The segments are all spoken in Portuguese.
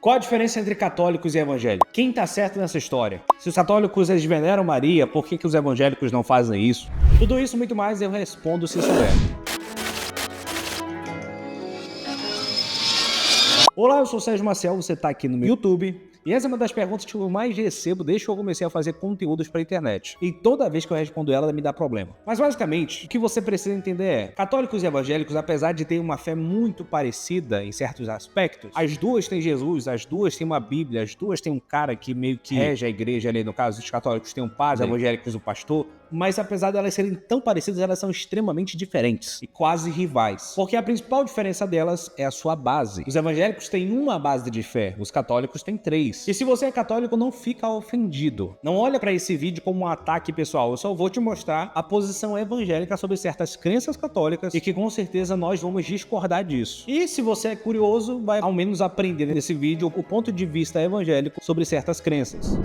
Qual a diferença entre católicos e evangélicos? Quem está certo nessa história? Se os católicos eles veneram Maria, por que os evangélicos não fazem isso? Tudo isso e muito mais eu respondo se souber. Olá, eu sou o Sérgio Maciel, você está aqui no meu YouTube. E essa é uma das perguntas que eu mais recebo desde que eu comecei a fazer conteúdos para a internet. E toda vez que eu respondo ela, me dá problema. Mas basicamente, o que você precisa entender é: católicos e evangélicos, apesar de terem uma fé muito parecida em certos aspectos, as duas têm Jesus, as duas têm uma Bíblia, as duas têm um cara que meio que rege a igreja ali. No caso, os católicos têm um padre, os evangélicos um pastor. Mas apesar de elas serem tão parecidas, elas são extremamente diferentes e quase rivais. Porque a principal diferença delas é a sua base. Os evangélicos têm uma base de fé, os católicos têm 3. E se você é católico, não fica ofendido. Não olha para esse vídeo como um ataque pessoal. Eu só vou te mostrar a posição evangélica sobre certas crenças católicas e que com certeza nós vamos discordar disso. E se você é curioso, vai ao menos aprender nesse vídeo o ponto de vista evangélico sobre certas crenças.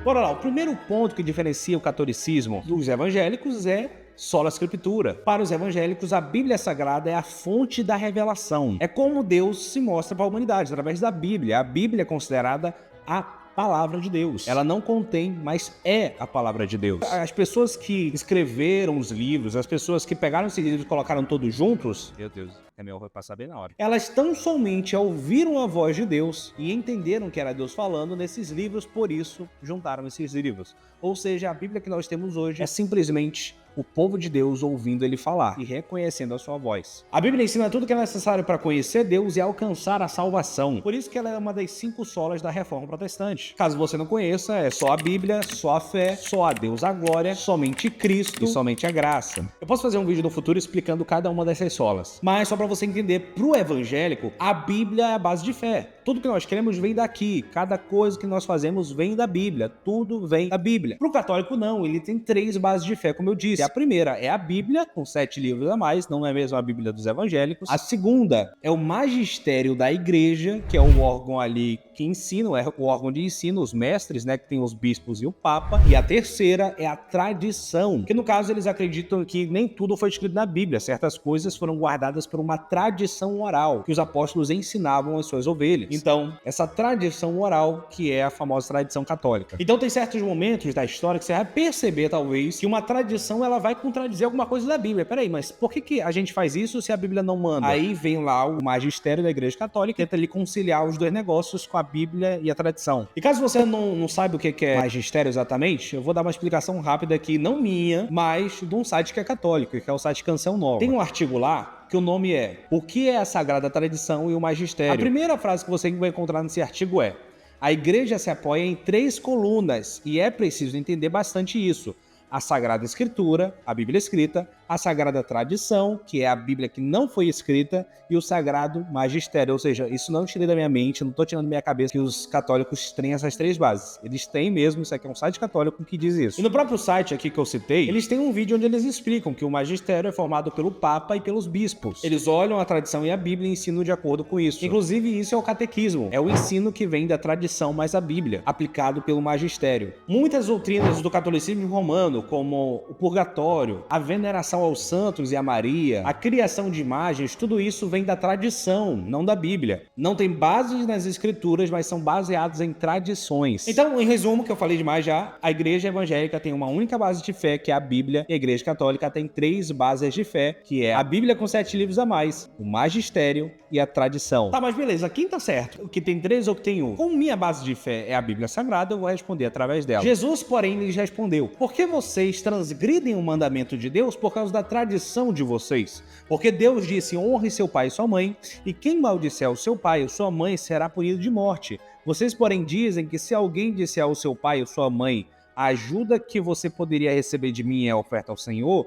Bora lá, o primeiro ponto que diferencia o catolicismo dos evangélicos é sola escritura. Para os evangélicos, a Bíblia Sagrada é a fonte da revelação. É como Deus se mostra para a humanidade, através da Bíblia. A Bíblia é considerada a palavra de Deus. Ela não contém, mas é a palavra de Deus. As pessoas que escreveram os livros, as pessoas que pegaram esses livros e colocaram todos juntos, meu Deus, meu vai passar bem na hora. Elas tão somente ouviram a voz de Deus e entenderam que era Deus falando nesses livros, por isso juntaram esses livros. Ou seja, a Bíblia que nós temos hoje é simplesmente o povo de Deus ouvindo ele falar e reconhecendo a sua voz. A Bíblia ensina tudo que é necessário para conhecer Deus e alcançar a salvação. Por isso que ela é uma das 5 solas da Reforma Protestante. Caso você não conheça, é só a Bíblia, só a fé, só a Deus a glória, somente Cristo e somente a graça. Eu posso fazer um vídeo no futuro explicando cada uma dessas solas, mas só para você entender, pro evangélico, a Bíblia é a base de fé. Tudo que nós queremos vem daqui. Cada coisa que nós fazemos vem da Bíblia. Tudo vem da Bíblia. Pro católico, não. Ele tem 3 bases de fé, como eu disse. A primeira é a Bíblia, com 7 livros a mais. Não é mesmo a Bíblia dos evangélicos. A segunda é o magistério da igreja, que é o órgão ali que ensina, é o órgão de ensino, os mestres, né, que tem os bispos e o papa. E a terceira é a tradição, que no caso eles acreditam que nem tudo foi escrito na Bíblia. Certas coisas foram guardadas por uma tradição oral, que os apóstolos ensinavam às suas ovelhas. Então, essa tradição oral que é a famosa tradição católica. Então tem certos momentos da história que você vai perceber, talvez, que uma tradição ela vai contradizer alguma coisa da Bíblia. Peraí, mas por que a gente faz isso se a Bíblia não manda? Aí vem lá o magistério da Igreja Católica e tenta ali conciliar os dois negócios com a Bíblia e a tradição. E caso você não saiba o que é magistério exatamente, eu vou dar uma explicação rápida aqui, não minha, mas de um site que é católico, que é o site Canção Nova. Tem um artigo lá que o nome é O que é a Sagrada Tradição e o Magistério? A primeira frase que você vai encontrar nesse artigo é: a igreja se apoia em 3 colunas e é preciso entender bastante isso. A Sagrada Escritura, a Bíblia escrita, a Sagrada Tradição, que é a Bíblia que não foi escrita, e o Sagrado Magistério. Ou seja, isso não tirei da minha mente, não estou tirando da minha cabeça que os católicos têm essas 3 bases. Eles têm mesmo, isso aqui é um site católico que diz isso. E no próprio site aqui que eu citei, eles têm um vídeo onde eles explicam que o magistério é formado pelo Papa e pelos bispos. Eles olham a tradição e a Bíblia e ensinam de acordo com isso. Inclusive, isso é o catequismo. É o ensino que vem da tradição mais a Bíblia, aplicado pelo magistério. Muitas doutrinas do catolicismo romano, como o purgatório, a veneração aos santos e a Maria, a criação de imagens, tudo isso vem da tradição, não da Bíblia. Não tem bases nas escrituras, mas são baseados em tradições. Então, em resumo, que eu falei demais já, a igreja evangélica tem uma única base de fé, que é a Bíblia, e a igreja católica tem 3 bases de fé, que é a Bíblia com 7 livros a mais, o magistério e a tradição. Tá, mas beleza, quem tá certo? O que tem 3 ou que tem 1? Como minha base de fé é a Bíblia Sagrada, eu vou responder através dela. Jesus, porém, lhes respondeu: por que vocês transgridem o mandamento de Deus por causa da tradição de vocês? Porque Deus disse: honre seu pai e sua mãe, e quem maldisser o seu pai ou sua mãe será punido de morte. Vocês, porém, dizem que se alguém disser ao seu pai ou sua mãe: a ajuda que você poderia receber de mim é oferta ao Senhor,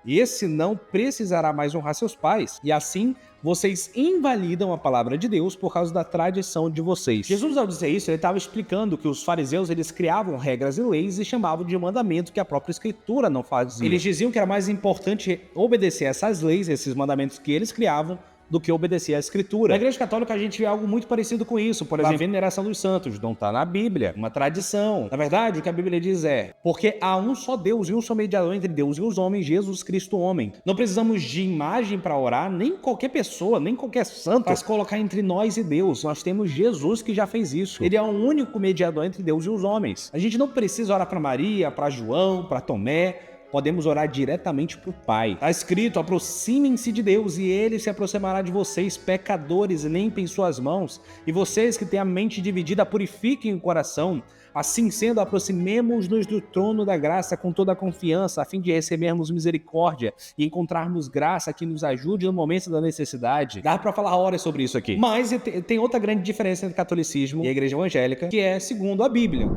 esse não precisará mais honrar seus pais. E assim, vocês invalidam a palavra de Deus por causa da tradição de vocês. Jesus, ao dizer isso, ele estava explicando que os fariseus, eles criavam regras e leis e chamavam de mandamento que a própria escritura não fazia. Eles diziam que era mais importante obedecer essas leis, esses mandamentos que eles criavam, do que obedecer à Escritura. Na Igreja Católica a gente vê algo muito parecido com isso, por exemplo, a veneração dos santos, não está na Bíblia, uma tradição. Na verdade, o que a Bíblia diz é, porque há um só Deus e um só mediador entre Deus e os homens, Jesus Cristo homem. Não precisamos de imagem para orar, nem qualquer pessoa, nem qualquer santo para se colocar entre nós e Deus. Nós temos Jesus que já fez isso. Ele é o único mediador entre Deus e os homens. A gente não precisa orar para Maria, para João, para Tomé. Podemos orar diretamente para o Pai. Está escrito, aproximem-se de Deus e Ele se aproximará de vocês, pecadores, limpem suas mãos. E vocês que têm a mente dividida, purifiquem o coração. Assim sendo, aproximemo-nos do trono da graça com toda a confiança, a fim de recebermos misericórdia e encontrarmos graça que nos ajude no momento da necessidade. Dá para falar horas sobre isso aqui. Mas tem outra grande diferença entre o catolicismo e a igreja evangélica, que é segundo a Bíblia.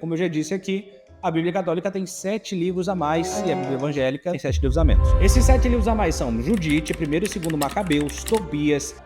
Como eu já disse aqui, a Bíblia Católica tem 7 livros a mais e a Bíblia Evangélica tem 7 livros a menos. Esses 7 livros a mais são Judite, 1º e 2º Macabeus, Tobias,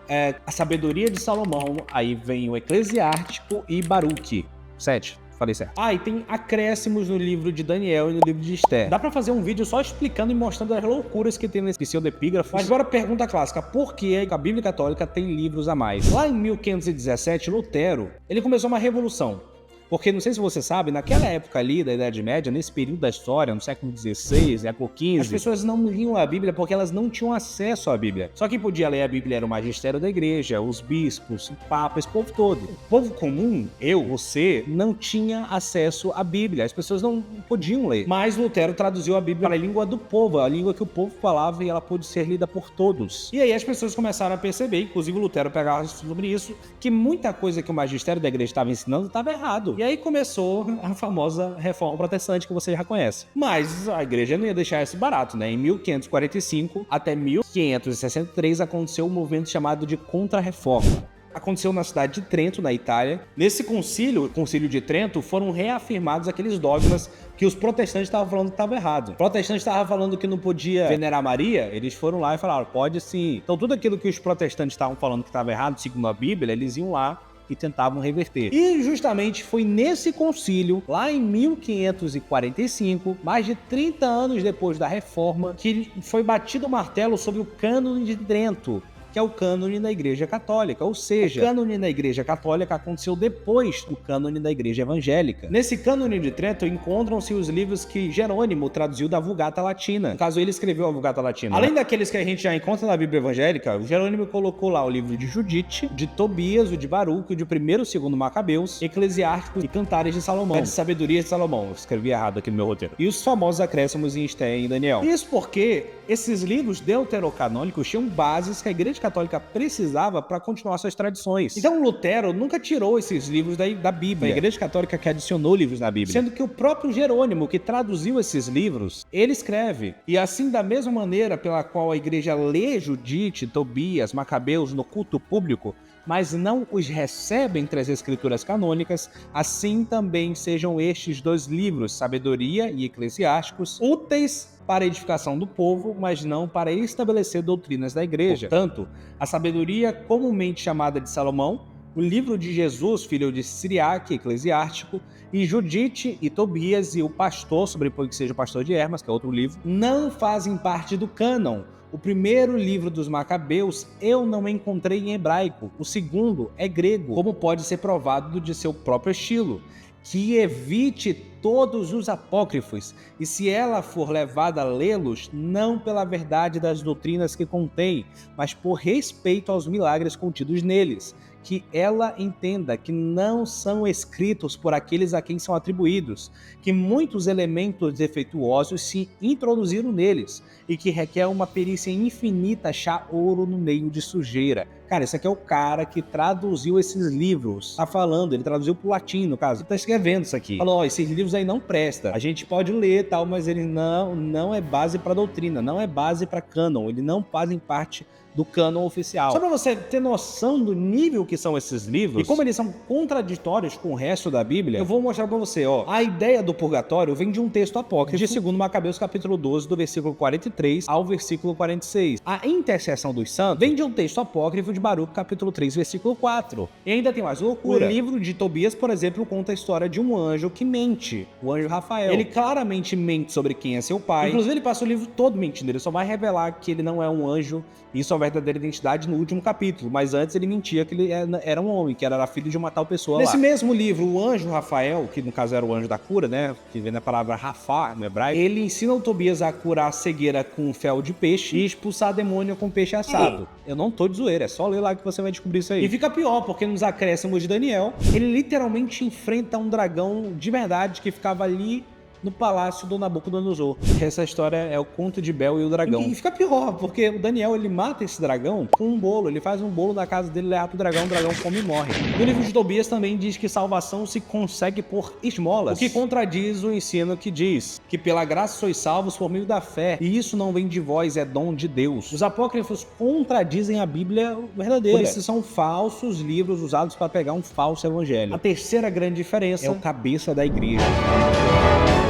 a Sabedoria de Salomão, aí vem o Eclesiástico e Baruque. 7. Falei certo. E tem acréscimos no livro de Daniel e no livro de Esther. Dá pra fazer um vídeo só explicando e mostrando as loucuras que tem nesse pseudepígrafo. Mas agora pergunta clássica, por que a Bíblia Católica tem livros a mais? Lá em 1517, Lutero, ele começou uma revolução. Porque, não sei se você sabe, naquela época ali da Idade Média, nesse período da história, no século XVI, século XV, as pessoas não liam a Bíblia porque elas não tinham acesso à Bíblia. Só quem podia ler a Bíblia era o magistério da igreja, os bispos, o papa, esse povo todo. O povo comum, eu, você, não tinha acesso à Bíblia. As pessoas não podiam ler. Mas Lutero traduziu a Bíblia para a língua do povo, a língua que o povo falava, e ela pôde ser lida por todos. E aí as pessoas começaram a perceber, inclusive Lutero pegava sobre isso, que muita coisa que o magistério da igreja estava ensinando estava errado. E aí começou a famosa reforma protestante que você já conhece. Mas a igreja não ia deixar isso barato, né? Em 1545 até 1563 aconteceu um movimento chamado de Contra-Reforma. Aconteceu na cidade de Trento, na Itália. Nesse concílio, o Concílio de Trento, foram reafirmados aqueles dogmas que os protestantes estavam falando que estava errado. Os protestantes estavam falando que não podia venerar Maria, eles foram lá e falaram, pode sim. Então tudo aquilo que os protestantes estavam falando que estava errado, segundo a Bíblia, eles iam lá e tentavam reverter. E justamente foi nesse concílio, lá em 1545, mais de 30 anos depois da reforma, que foi batido o martelo sobre o Cânone de Trento, que é o cânone da Igreja Católica, ou seja, o cânone da Igreja Católica aconteceu depois do cânone da Igreja Evangélica. Nesse cânone de Trento encontram-se os livros que Jerônimo traduziu da Vulgata Latina. No caso, ele escreveu a Vulgata Latina. Além daqueles que a gente já encontra na Bíblia Evangélica, o Jerônimo colocou lá o livro de Judite, de Tobias, o de Baruque, o de 1º e 2º Macabeus, Eclesiásticos e Cantares de Salomão. De Sabedoria de Salomão, eu escrevi errado aqui no meu roteiro. E os famosos acréscimos em Esther e em Daniel. Isso porque esses livros deuterocanônicos tinham bases que a Igreja Católica precisava para continuar suas tradições. Então Lutero nunca tirou esses livros da Bíblia. A Igreja Católica que adicionou livros na Bíblia. Sendo que o próprio Jerônimo, que traduziu esses livros, ele escreve. E assim, da mesma maneira pela qual a Igreja lê Judite, Tobias, Macabeus no culto público, mas não os recebe entre as escrituras canônicas, assim também sejam estes 2 livros, Sabedoria e Eclesiásticos, úteis para a edificação do povo, mas não para estabelecer doutrinas da igreja. Portanto, a sabedoria comumente chamada de Salomão, o livro de Jesus, filho de Siriaque, Eclesiástico, e Judite e Tobias e o Pastor, sobrepondo que seja o Pastor de Hermas, que é outro livro, não fazem parte do cânon. O primeiro livro dos Macabeus eu não encontrei em hebraico, o segundo é grego, como pode ser provado de seu próprio estilo. Que evite todos os apócrifos, e se ela for levada a lê-los, não pela verdade das doutrinas que contém, mas por respeito aos milagres contidos neles, que ela entenda que não são escritos por aqueles a quem são atribuídos, que muitos elementos defeituosos se introduziram neles, e que requer uma perícia infinita achar ouro no meio de sujeira. Cara, esse aqui é o cara que traduziu esses livros. Tá falando, ele traduziu pro latim, no caso. Ele tá escrevendo isso aqui. Falou, esses livros aí não prestam. A gente pode ler e tal, mas ele não é base pra doutrina, não é base pra cânon. Ele não fazem parte do cânon oficial. Só pra você ter noção do nível que são esses livros e como eles são contraditórios com o resto da Bíblia, eu vou mostrar pra você, ó. A ideia do purgatório vem de um texto apócrifo de 2 Macabeus, capítulo 12, do versículo 43 ao versículo 46. A intercessão dos santos vem de um texto apócrifo de Baruque, capítulo 3, versículo 4. E ainda tem mais loucura. O livro de Tobias, por exemplo, conta a história de um anjo que mente, o anjo Rafael. Ele claramente mente sobre quem é seu pai. Inclusive, ele passa o livro todo mentindo. Ele só vai revelar que ele não é um anjo e só vai verdadeira identidade no último capítulo, mas antes ele mentia que ele era um homem, que era filho de uma tal pessoa lá. Nesse mesmo livro, o anjo Rafael, que no caso era o anjo da cura, né, que vem da palavra Rafa no hebraico, ele ensina o Tobias a curar a cegueira com fel de peixe e expulsar demônio com peixe assado. Eu não tô de zoeira, é só ler lá que você vai descobrir isso aí. E fica pior, porque nos acréscimos de Daniel, ele literalmente enfrenta um dragão de verdade que ficava ali no palácio do Nabucodonosor. Essa história é o conto de Bel e o dragão. E fica pior, porque o Daniel, ele mata esse dragão com um bolo. Ele faz um bolo na casa dele, leva pro dragão, o dragão come e morre. No livro de Tobias também diz que salvação se consegue por esmolas, o que contradiz o ensino que diz que pela graça sois salvos por meio da fé, e isso não vem de vós, é dom de Deus. Os apócrifos contradizem a Bíblia verdadeira. Por isso são falsos livros usados para pegar um falso evangelho. A terceira grande diferença é o cabeça da igreja.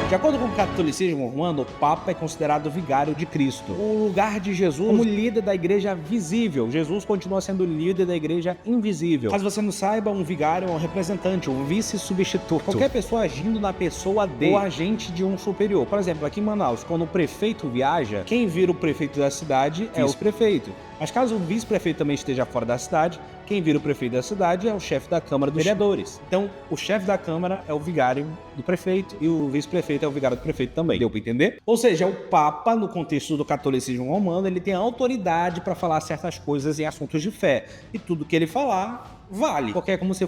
De acordo com o catolicismo romano, o Papa é considerado vigário de Cristo, o lugar de Jesus como líder da igreja visível. Jesus continua sendo líder da igreja invisível. Caso você não saiba, um vigário é um representante, um vice-substituto. Qualquer pessoa agindo na pessoa de ou agente de um superior. Por exemplo, aqui em Manaus, quando o prefeito viaja, quem vira o prefeito da cidade é o prefeito. Mas caso o vice-prefeito também esteja fora da cidade, quem vira o prefeito da cidade é o chefe da Câmara dos Vereadores. Então, o chefe da Câmara é o vigário do prefeito e o vice-prefeito é o vigário do prefeito também. Deu pra entender? Ou seja, o Papa, no contexto do catolicismo romano, ele tem a autoridade para falar certas coisas em assuntos de fé. E tudo que ele falar vale, porque é como se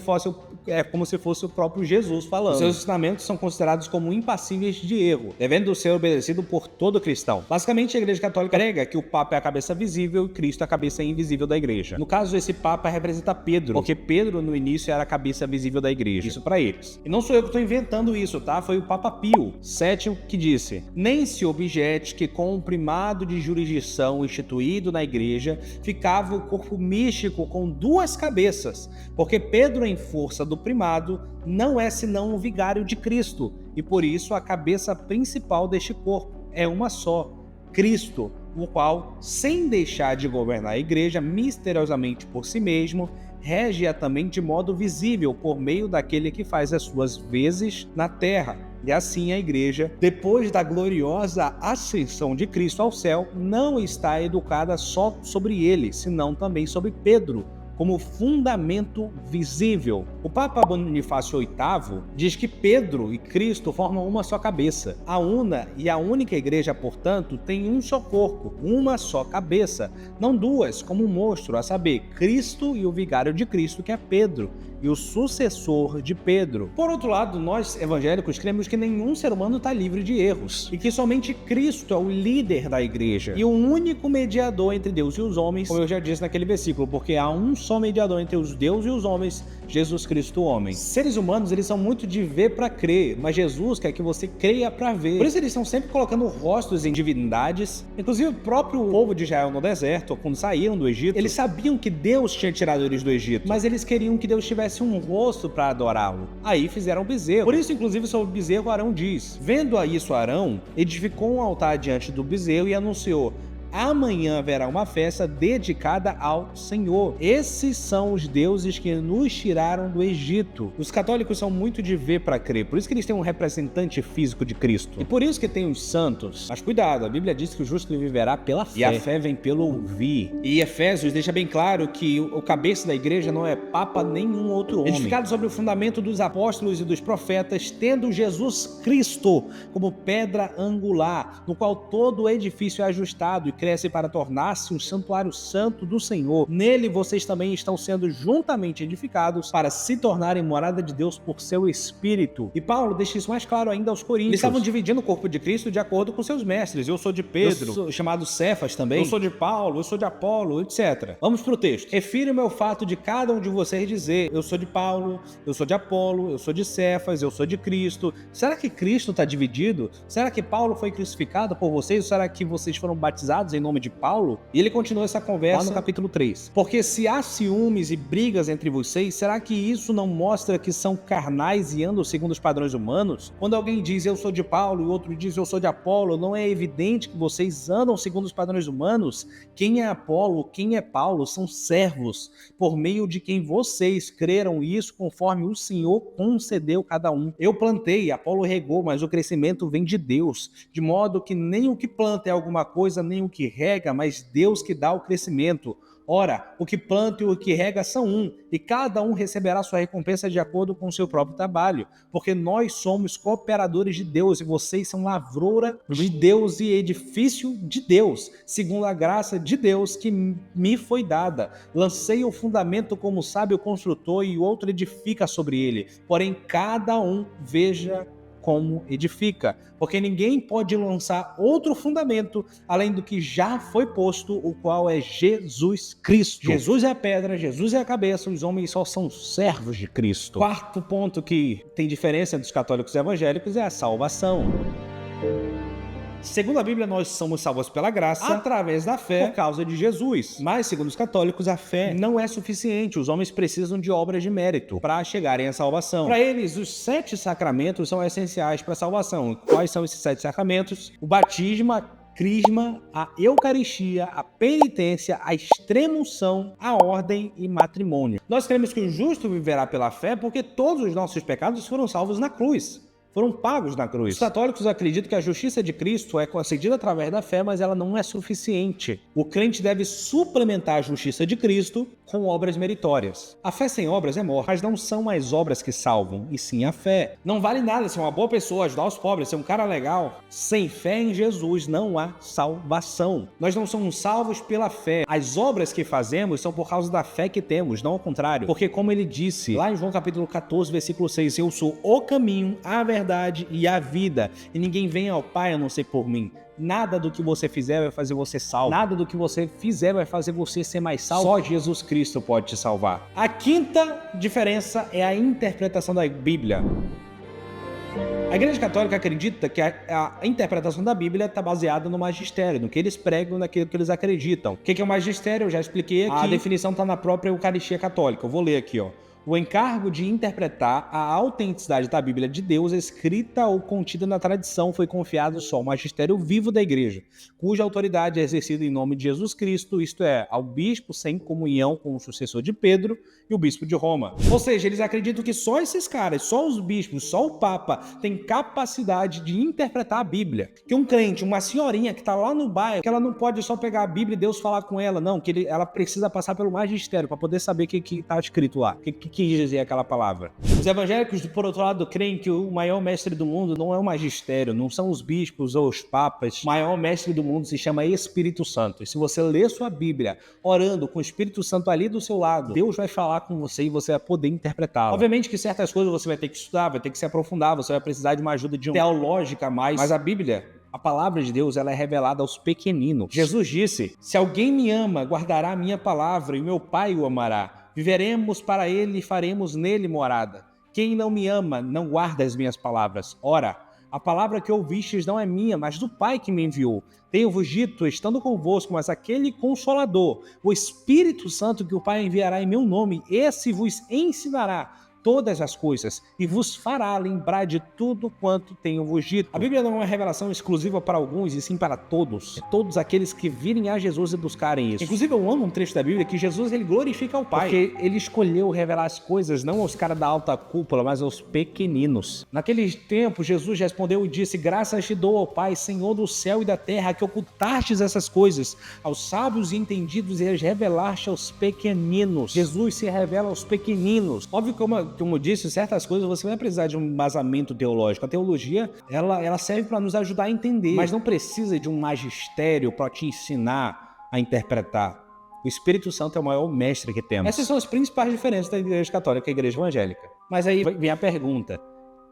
fosse o próprio Jesus falando. Os seus ensinamentos são considerados como impassíveis de erro, devendo ser obedecido por todo cristão. Basicamente, a Igreja Católica prega que o Papa é a cabeça visível e Cristo é a cabeça invisível da Igreja. No caso, esse Papa representa Pedro, porque Pedro, no início, era a cabeça visível da Igreja. Isso para eles. E não sou eu que estou inventando isso, tá? Foi o Papa Pio VII que disse: nem se objete que com o primado de jurisdição instituído na Igreja ficava o corpo místico com duas cabeças, porque Pedro, em força do primado, não é senão o vigário de Cristo, e por isso a cabeça principal deste corpo é uma só, Cristo, o qual, sem deixar de governar a igreja misteriosamente por si mesmo, rege-a também de modo visível por meio daquele que faz as suas vezes na terra. E assim a igreja, depois da gloriosa ascensão de Cristo ao céu, não está educada só sobre ele, senão também sobre Pedro, como fundamento visível. O Papa Bonifácio VIII diz que Pedro e Cristo formam uma só cabeça. A una e a única igreja, portanto, tem um só corpo, uma só cabeça, não duas, como um monstro, a saber, Cristo e o vigário de Cristo, que é Pedro, e o sucessor de Pedro. Por outro lado, nós evangélicos cremos que nenhum ser humano está livre de erros, e que somente Cristo é o líder da igreja, e o único mediador entre Deus e os homens, como eu já disse naquele versículo, porque há um só mediador entre os Deus e os homens, Jesus Cristo, homem. Seres humanos, eles são muito de ver para crer, mas Jesus quer que você creia para ver. Por isso eles estão sempre colocando rostos em divindades. Inclusive o próprio povo de Israel no deserto, quando saíram do Egito, eles sabiam que Deus tinha tirado eles do Egito, mas eles queriam que Deus tivesse um rosto para adorá-lo. Aí fizeram um bezerro. Por isso, inclusive, sobre o bezerro, Arão diz: vendo a isso Arão, edificou um altar diante do bezerro e anunciou: amanhã haverá uma festa dedicada ao Senhor. Esses são os deuses que nos tiraram do Egito. Os católicos são muito de ver para crer, por isso que eles têm um representante físico de Cristo. E por isso que tem os santos. Mas cuidado, a Bíblia diz que o justo viverá pela fé. E a fé vem pelo ouvir. E Efésios deixa bem claro que o cabeça da igreja não é papa nenhum outro homem. Edificado sobre o fundamento dos apóstolos e dos profetas, tendo Jesus Cristo como pedra angular, no qual todo o edifício é ajustado e cresce para tornar-se um santuário santo do Senhor. Nele vocês também estão sendo juntamente edificados para se tornarem morada de Deus por seu Espírito. E Paulo deixa isso mais claro ainda aos Coríntios. Eles estavam dividindo o corpo de Cristo de acordo com seus mestres. Eu sou de Pedro, chamado Cefas também. Eu sou de Paulo, eu sou de Apolo, etc. Vamos para o texto. Refiro-me ao fato de cada um de vocês dizer: eu sou de Paulo, eu sou de Apolo, eu sou de Cefas, eu sou de Cristo. Será que Cristo está dividido? Será que Paulo foi crucificado por vocês? Ou será que vocês foram batizados em nome de Paulo? E ele continua essa conversa lá no capítulo 3. Porque se há ciúmes e brigas entre vocês, será que isso não mostra que são carnais e andam segundo os padrões humanos? Quando alguém diz eu sou de Paulo e outro diz eu sou de Apolo, não é evidente que vocês andam segundo os padrões humanos? Quem é Apolo, quem é Paulo são servos, por meio de quem vocês creram isso conforme o Senhor concedeu cada um. Eu plantei, Apolo regou, mas o crescimento vem de Deus, de modo que nem o que planta é alguma coisa, nem o que que rega, mas Deus que dá o crescimento. Ora, o que planta e o que rega são um, e cada um receberá sua recompensa de acordo com o seu próprio trabalho, porque nós somos cooperadores de Deus, e vocês são lavoura de Deus e edifício de Deus, segundo a graça de Deus que me foi dada. Lancei o fundamento como sábio construtor, e o outro edifica sobre ele, porém cada um veja como edifica, porque ninguém pode lançar outro fundamento além do que já foi posto, o qual é Jesus Cristo. Jesus é a pedra, Jesus é a cabeça, os homens só são servos de Cristo. Quarto ponto que tem diferença entre os católicos e evangélicos é a salvação. Segundo a Bíblia, nós somos salvos pela graça, através da fé, por causa de Jesus. Mas, segundo os católicos, a fé não é suficiente. Os homens precisam de obras de mérito para chegarem à salvação. Para eles, os 7 sacramentos são essenciais para a salvação. Quais são esses 7 sacramentos? O batismo, a crisma, a eucaristia, a penitência, a extrema-unção, a ordem e matrimônio. Nós cremos que o justo viverá pela fé porque todos os nossos pecados foram salvos na cruz. Foram pagos na cruz. Os católicos acreditam que a justiça de Cristo é concedida através da fé, mas ela não é suficiente. O crente deve suplementar a justiça de Cristo com obras meritórias. A fé sem obras é morte, mas não são as obras que salvam, e sim a fé. Não vale nada ser uma boa pessoa, ajudar os pobres, ser um cara legal. Sem fé em Jesus não há salvação. Nós não somos salvos pela fé. As obras que fazemos são por causa da fé que temos, não ao contrário. Porque como ele disse lá em João capítulo 14, versículo 6, eu sou o caminho, a verdade e a vida, e ninguém vem ao Pai a não ser por mim. Nada do que você fizer vai fazer você salvo. Nada do que você fizer vai fazer você ser mais salvo. Só Jesus Cristo pode te salvar. A quinta diferença é a interpretação da Bíblia. A Igreja Católica acredita que a interpretação da Bíblia está baseada no magistério, no que eles pregam, naquilo que eles acreditam. O que é o magistério? Eu já expliquei aqui. A definição está na própria Eucaristia Católica. Eu vou ler aqui, ó. O encargo de interpretar a autenticidade da Bíblia de Deus, escrita ou contida na tradição, foi confiado só ao magistério vivo da Igreja, cuja autoridade é exercida em nome de Jesus Cristo, isto é, ao bispo sem comunhão com o sucessor de Pedro e o bispo de Roma. Ou seja, eles acreditam que só esses caras, só os bispos, só o Papa, tem capacidade de interpretar a Bíblia. Que um crente, uma senhorinha que está lá no bairro, que ela não pode só pegar a Bíblia e Deus falar com ela, não, que ela precisa passar pelo magistério para poder saber o que está escrito lá, o que quis dizer aquela palavra. Os evangélicos, por outro lado, creem que o maior mestre do mundo não é o magistério, não são os bispos ou os papas. O maior mestre do mundo se chama Espírito Santo. E se você ler sua Bíblia orando com o Espírito Santo ali do seu lado, Deus vai falar com você e você vai poder interpretá-la. Obviamente que certas coisas você vai ter que estudar, vai ter que se aprofundar, você vai precisar de uma ajuda de teológica mais. Mas a Bíblia, a palavra de Deus, ela é revelada aos pequeninos. Jesus disse: se alguém me ama, guardará a minha palavra e meu Pai o amará. Viveremos para ele e faremos nele morada. Quem não me ama, não guarda as minhas palavras. Ora, a palavra que ouvistes não é minha, mas do Pai que me enviou. Tenho-vos dito, estando convosco, mas aquele Consolador, o Espírito Santo que o Pai enviará em meu nome, esse vos ensinará todas as coisas e vos fará lembrar de tudo quanto tenho-vos dito. A Bíblia não é uma revelação exclusiva para alguns, e sim para todos. Todos aqueles que virem a Jesus e buscarem isso. Inclusive, eu amo um trecho da Bíblia que Jesus, ele glorifica o Pai, porque ele escolheu revelar as coisas não aos caras da alta cúpula, mas aos pequeninos. Naquele tempo, Jesus respondeu e disse: graças te dou, ó Pai, Senhor do céu e da terra, que ocultastes essas coisas aos sábios e entendidos e as revelaste aos pequeninos. Jesus se revela aos pequeninos. Óbvio que como eu disse, certas coisas você vai precisar de um embasamento teológico. A teologia, ela serve para nos ajudar a entender, mas não precisa de um magistério para te ensinar a interpretar. O Espírito Santo é o maior mestre que temos. Essas são as principais diferenças da Igreja Católica e da Igreja Evangélica. Mas aí vem a pergunta: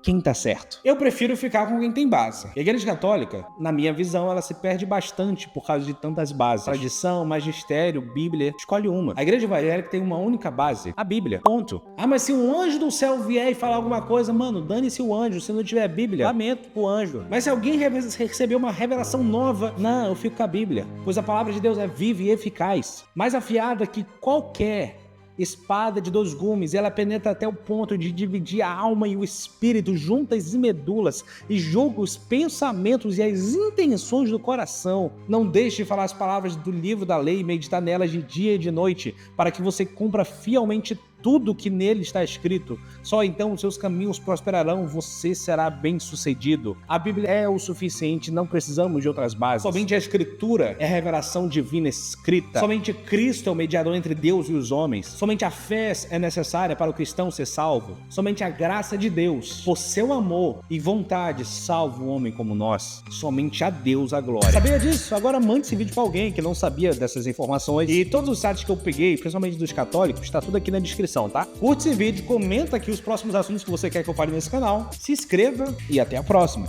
quem tá certo? Eu prefiro ficar com quem tem base. A Igreja Católica, na minha visão, ela se perde bastante por causa de tantas bases. Tradição, magistério, Bíblia, escolhe uma. A Igreja Evangélica tem uma única base, a Bíblia. Ponto. Ah, mas se um anjo do céu vier e falar alguma coisa, mano, dane-se o anjo. Se não tiver Bíblia, lamento pro anjo. Mas se alguém receber uma revelação nova, não, eu fico com a Bíblia. Pois a palavra de Deus é viva e eficaz. Mais afiada que qualquer espada de 2 gumes, ela penetra até o ponto de dividir a alma e o espírito, juntas e medulas, e julga os pensamentos e as intenções do coração. Não deixe de falar as palavras do livro da lei e meditar nelas de dia e de noite, para que você cumpra fielmente tudo que nele está escrito. Só então os seus caminhos prosperarão, você será bem-sucedido. A Bíblia é o suficiente, não precisamos de outras bases. Somente a Escritura é a revelação divina escrita. Somente Cristo é o mediador entre Deus e os homens. Somente a fé é necessária para o cristão ser salvo. Somente a graça de Deus, por seu amor e vontade, salva o homem como nós. Somente a Deus a glória. Sabia disso? Agora mande esse vídeo para alguém que não sabia dessas informações. E todos os sites que eu peguei, principalmente dos católicos, está tudo aqui na descrição, tá? Curte esse vídeo, comenta aqui os próximos assuntos que você quer que eu fale nesse canal, se inscreva e até a próxima.